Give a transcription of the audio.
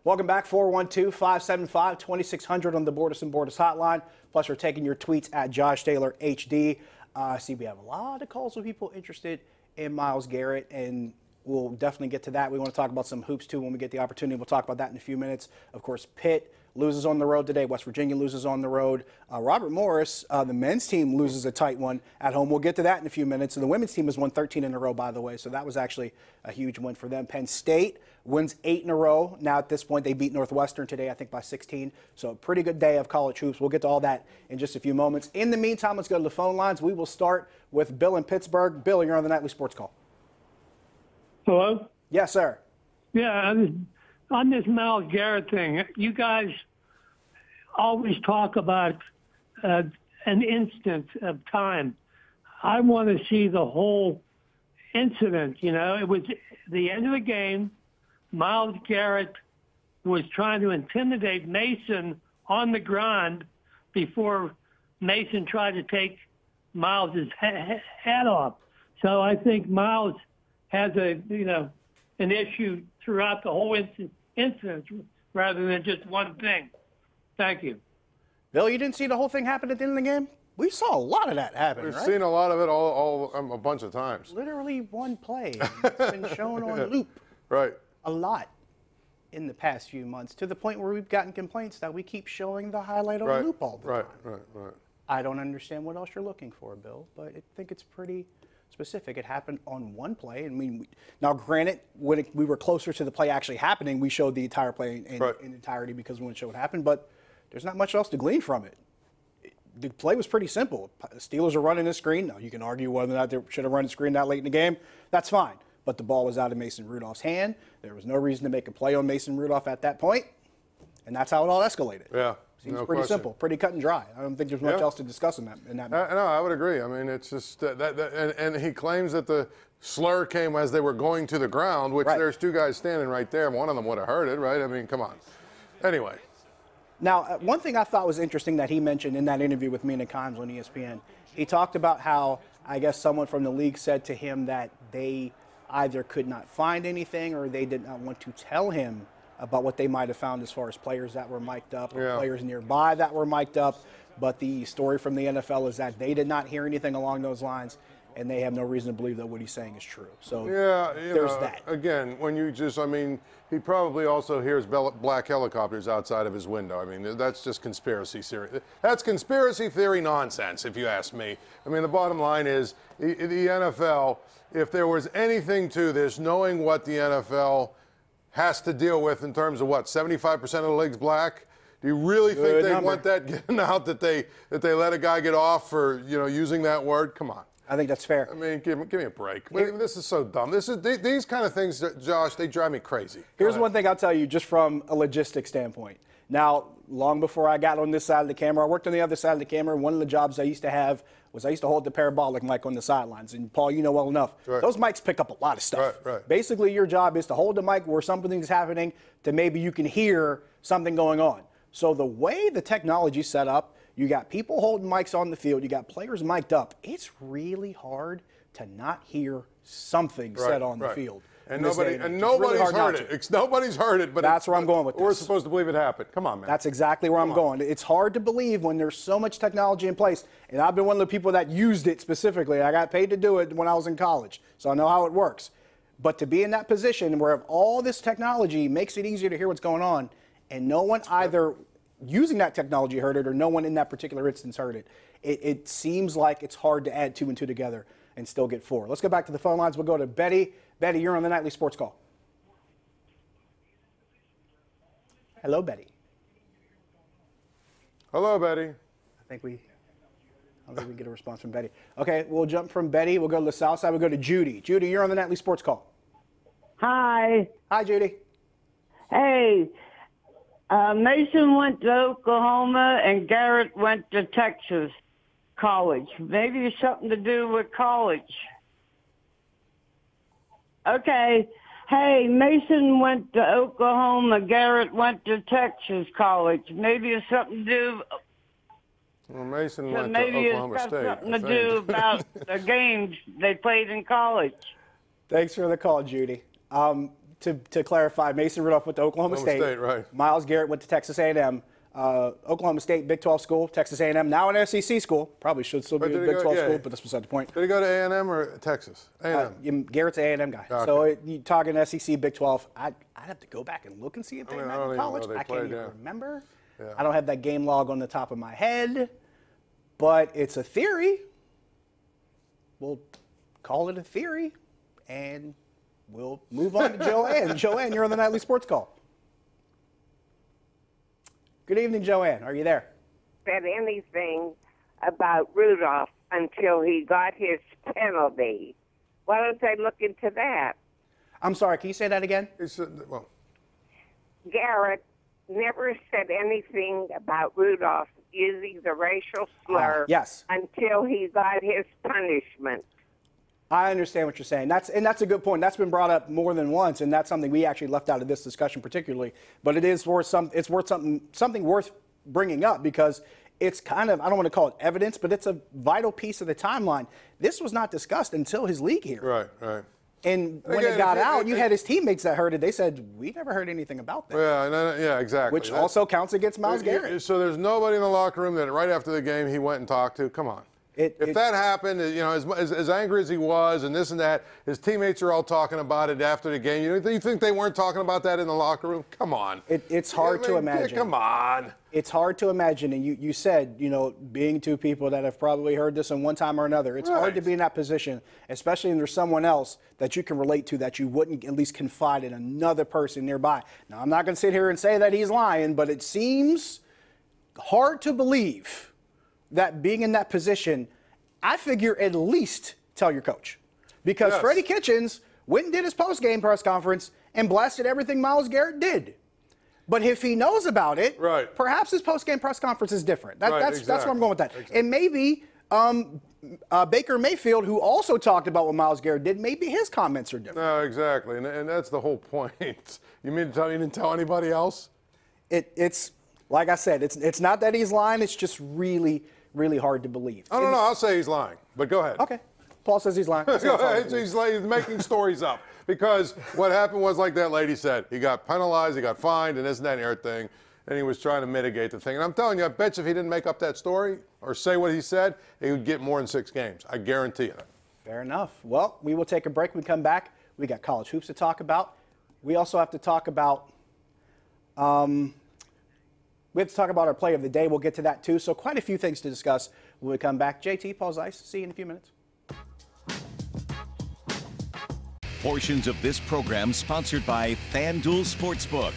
Welcome back, 412-575-2600 on the Bordas and Bordas hotline. Plus, we're taking your tweets at Josh Taylor HD. See, we have a lot of calls with people interested in Myles Garrett, and we'll definitely get to that. We want to talk about some hoops, too, when we get the opportunity. We'll talk about that in a few minutes. Of course, Pitt loses on the road today. West Virginia loses on the road. Robert Morris, the men's team, loses a tight one at home. We'll get to that in a few minutes. And the women's team has won 13 in a row, by the way, so that was actually a huge win for them. Penn State wins 8 in a row. Now, at this point, they beat Northwestern today, I think, by 16. So a pretty good day of college hoops. We'll get to all that in just a few moments. In the meantime, let's go to the phone lines. We will start with Bill in Pittsburgh. Bill, you're on the Nightly Sports Call. Hello? Yes, sir. Yeah, on this Myles Garrett thing, you guys always talk about an instant of time. I want to see the whole incident. You know, it was the end of the game. Myles Garrett was trying to intimidate Mason on the ground before Mason tried to take Myles' hat off. So I think Myles has an issue throughout the whole incident rather than just one thing. Thank you. Bill, you didn't see the whole thing happen at the end of the game? We saw a lot of that happen, We've right? seen a lot of it a bunch of times. Literally one play. It's been shown on loop. Right. A lot in the past few months, to the point where we've gotten complaints that we keep showing the highlight on loop all the time. Right. I don't understand what else you're looking for, Bill, but I think it's pretty specific. It happened on one play. I mean, now granted, when we were closer to the play actually happening, we showed the entire play in entirety because we wanted to show what happened, but there's not much else to glean from it. The play was pretty simple. The Steelers are running a screen. Now, you can argue whether or not they should have run a screen that late in the game. That's fine. But the ball was out of Mason Rudolph's hand. There was no reason to make a play on Mason Rudolph at that point, and that's how it all escalated. Yeah. Seems pretty simple, pretty cut and dry. I don't think there's much else to discuss in that. No, I would agree. I mean, it's just and he claims that the slur came as they were going to the ground, which there's two guys standing right there. One of them would have heard it, right? I mean, come on. Anyway. Now, one thing I thought was interesting that he mentioned in that interview with Mina Kimes on ESPN, he talked about how, I guess, someone from the league said to him that they either could not find anything or they did not want to tell him about what they might have found as far as players that were mic'd up or players nearby that were mic'd up. But the story from the NFL is that they did not hear anything along those lines, and they have no reason to believe that what he's saying is true. So there's that. Again, when you just, I mean, he probably also hears black helicopters outside of his window. I mean, that's just conspiracy theory. That's conspiracy theory nonsense, if you ask me. I mean, the bottom line is the NFL, if there was anything to this, knowing what the NFL has to deal with in terms of what, 75% of the league's black? Do you really think they want that getting out, that they let a guy get off for, using that word? Come on. I think that's fair. I mean, give me a break. This is so dumb. These kind of things, Josh, they drive me crazy. Here's one thing I'll tell you just from a logistics standpoint. Now, long before I got on this side of the camera, I worked on the other side of the camera. One of the jobs I used to have was I used to hold the parabolic mic on the sidelines. And, Paul, you know well enough, those mics pick up a lot of stuff. Basically, your job is to hold the mic where something's happening to maybe you can hear something going on. So the way the technology's set up, you got people holding mics on the field, you got players mic'd up. It's really hard to not hear something said on the field. And nobody's heard it. Nobody's heard it, but that's where I'm going with this. We're supposed to believe it happened. Come on, man. That's exactly where I'm going. It's hard to believe when there's so much technology in place. And I've been one of the people that used it specifically. I got paid to do it when I was in college, so I know how it works. But to be in that position where all this technology makes it easier to hear what's going on, and no one either using that technology heard it or no one in that particular instance heard it, it seems like it's hard to add 2 and 2 together and still get 4. Let's go back to the phone lines. We'll go to Betty. Betty, you're on the Nightly Sports Call. Hello, Betty. Hello, Betty. I don't think we get a response from Betty. Okay, we'll jump from Betty. We'll go to the south side. We'll go to Judy. Judy, you're on the Nightly Sports Call. Hi. Hi, Judy. Hey. Mason went to Oklahoma and Garrett went to Texas college. Maybe it's something to do with college. Okay. Hey, Mason went to Oklahoma. Garrett went to Texas college. Maybe it's something to do. Well, Mason went to Oklahoma State. Maybe it's got something to do about the games they played in college. Thanks for the call, Judy. to clarify, Mason Rudolph went to Oklahoma State. Right. Miles Garrett went to Texas A&M. Oklahoma State, Big 12 school. Texas A&M, now an SEC school. Probably should still be a Big 12 school, but that's beside the point. Did he go to A&M or Texas? A&M. Garrett's an A&M guy. Okay. So you talking SEC, Big 12. I'd have to go back and look and see if they met in college. I can't even remember. Yeah. I don't have that game log on the top of my head, but it's a theory. We'll call it a theory, and we'll move on to Joanne. Joanne, you're on the Nightly Sports Call. Good evening, Joanne. Are you there? Said anything about Rudolph until he got his penalty. Why don't they look into that? I'm sorry, can you say that again? He said, well, Garrett never said anything about Rudolph using the racial slur yes. until he got his punishment. I understand what you're saying. That's a good point. That's been brought up more than once, and that's something we actually left out of this discussion particularly. But it is worth something worth bringing up because it's kind of, I don't want to call it evidence, but it's a vital piece of the timeline. This was not discussed until his league here. Right, right. And when it got out, you had his teammates that heard it. They said, we never heard anything about that. Yeah, exactly. Which also counts against Miles Garrett. So there's nobody in the locker room that right after the game he went and talked to? Come on. If that happened, you know, as angry as he was and this and that, his teammates are all talking about it after the game. You think they weren't talking about that in the locker room? Come on. It's hard to imagine. Come on. It's hard to imagine. And you said, you know, being two people that have probably heard this in one time or another, it's hard to be in that position, especially when there's someone else that you can relate to that you wouldn't at least confide in another person nearby. Now, I'm not going to sit here and say that he's lying, but it seems hard to believe that being in that position, I figure at least tell your coach. Because Freddie Kitchens went and did his post-game press conference and blasted everything Miles Garrett did. But if he knows about it, perhaps his post-game press conference is different. That's where I'm going with that. Exactly. And maybe Baker Mayfield, who also talked about what Miles Garrett did, maybe his comments are different. No, exactly. And that's the whole point. You mean to tell me you didn't tell anybody else? It's like I said, it's not that he's lying. It's just really hard to believe. I don't know. I'll say he's lying, but go ahead. Okay. Paul says he's lying. Go ahead. He's making stories up. Because what happened was, like that lady said, he got penalized, he got fined, and this and that and everything, and he was trying to mitigate the thing. And I'm telling you, I bet you if he didn't make up that story or say what he said, he would get more than 6 games. I guarantee you that. Fair enough. Well, we will take a break. When we come back, we got college hoops to talk about. We also have to talk about our play of the day. We'll get to that, too. So quite a few things to discuss when we come back. JT, Paul Zeise, see you in a few minutes. Portions of this program sponsored by FanDuel Sportsbook.